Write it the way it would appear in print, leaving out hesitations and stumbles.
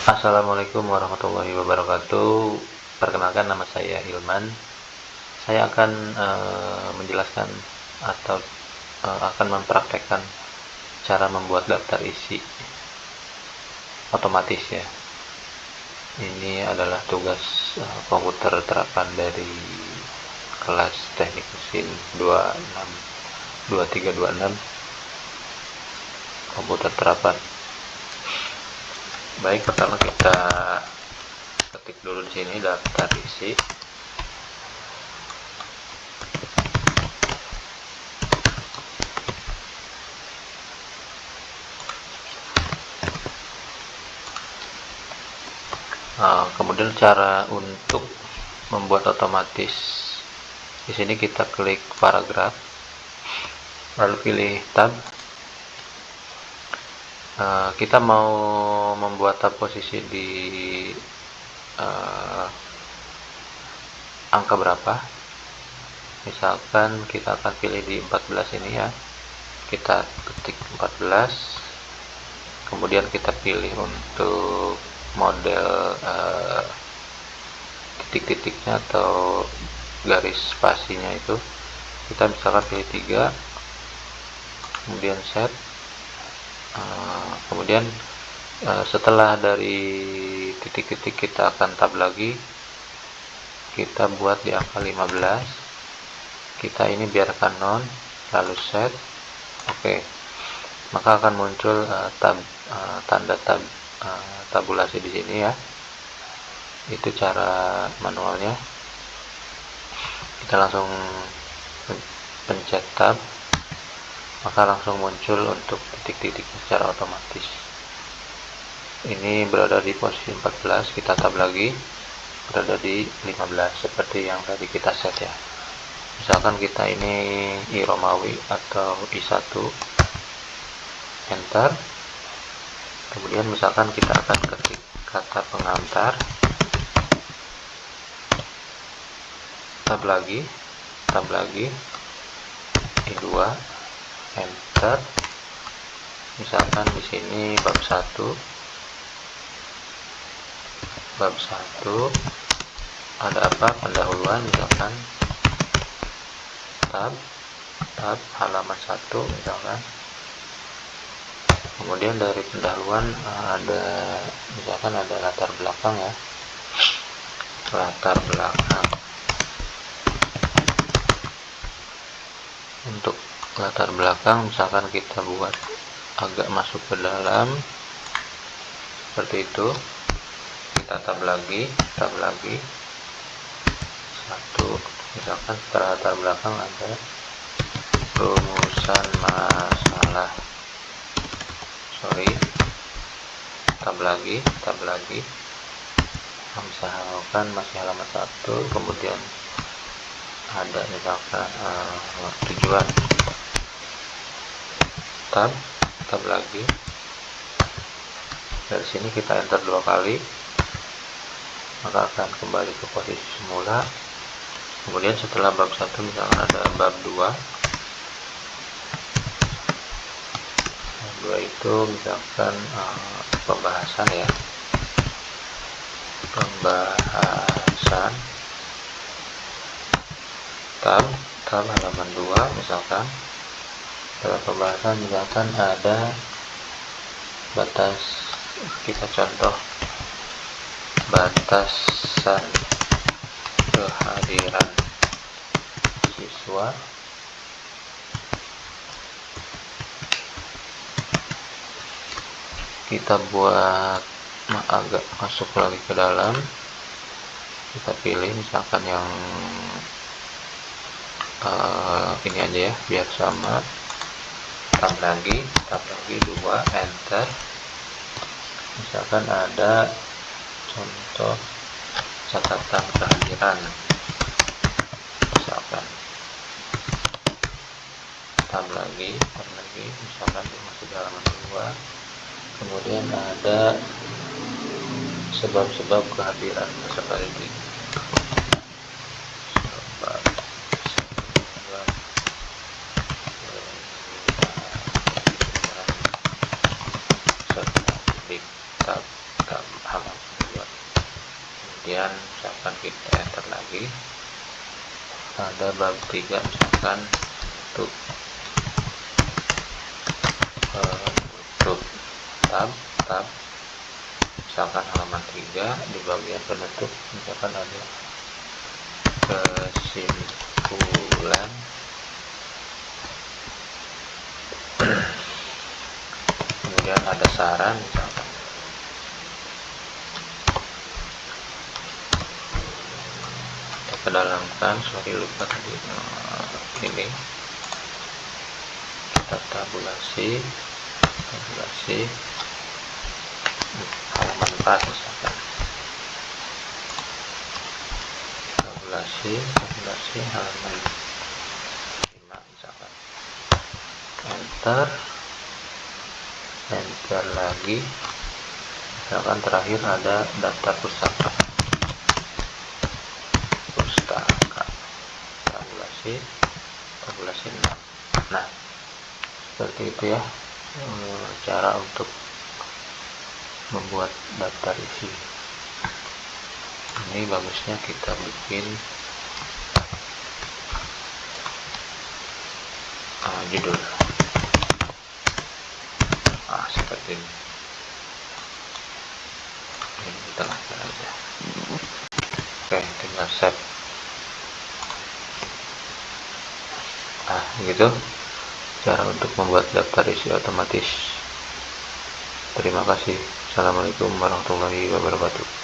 Assalamualaikum warahmatullahi wabarakatuh. Perkenalkan, nama saya Hilman. Saya akan menjelaskan atau akan mempraktekkan cara membuat daftar isi otomatis ya. Ini adalah tugas komputer terapan dari kelas teknik mesin 2326 komputer terapan. Baik, pertama kita ketik dulu di sini daftar isi. Kemudian cara untuk membuat otomatis, di sini kita klik paragraf, lalu pilih tab. Kita mau membuat tab posisi di angka berapa, misalkan kita akan pilih di 14 ini ya, kita ketik 14, kemudian kita pilih untuk model titik-titiknya atau garis spasinya itu, kita misalkan pilih 3, kemudian set. Kemudian setelah dari titik-titik kita akan tab lagi, kita buat di angka 15, kita ini biarkan non, lalu set. Oke, maka akan muncul tanda tab tabulasi di sini ya. Itu cara manualnya. Kita langsung pencet tab, maka langsung muncul untuk titik-titik secara otomatis. Ini berada di posisi 14, kita tab lagi, berada di 15 seperti yang tadi kita set ya. Misalkan kita ini I Romawi atau I1, enter. Kemudian misalkan kita akan ketik kata pengantar, tab lagi, I2, enter. Misalkan di sini bab 1 ada apa, pendahuluan, misalkan tab halaman 1 misalkan. Kemudian dari pendahuluan ada misalkan ada latar belakang ya, latar belakang. Untuk latar belakang misalkan kita buat agak masuk ke dalam seperti itu, kita tab lagi, satu, misalkan setelah latar belakang ada rumusan masalah, tab lagi, misalkan masih halaman 1, kemudian ada misalkan tujuan, tab lagi. Dari sini kita enter 2 kali, maka akan kembali ke posisi semula. Kemudian setelah bab 1 misalkan ada bab 2 itu misalkan pembahasan ya, tab halaman 2 misalkan. Dalam pembahasan misalkan ada batas, kita contoh batasan kehadiran siswa, kita buat agak masuk lagi ke dalam, kita pilih misalkan yang ini aja ya biar sama, tab lagi 2, enter. Misalkan ada contoh catatan kehadiran, misalkan tab lagi misalkan masih di halaman 2. Kemudian ada sebab-sebab kehadiran seperti ini, kemudian misalkan kita enter lagi, ada bab 3 misalkan tutup tab misalkan halaman 3 di bagian penutup misalkan ada kesimpulan kemudian ada saran misalkan kita kedalamkan, lupa tadi ini kita tabulasi halaman 4 misalkan tabulasi halaman 5 misalkan enter lagi, misalkan terakhir ada daftar pustaka tabulasi 6. Nah, seperti itu ya cara untuk membuat daftar isi. Ini bagusnya kita bikin judul seperti ini di tengah aja. Oke, tinggal save. Gitu cara untuk membuat daftar isi otomatis. Terima kasih. Assalamualaikum warahmatullahi wabarakatuh.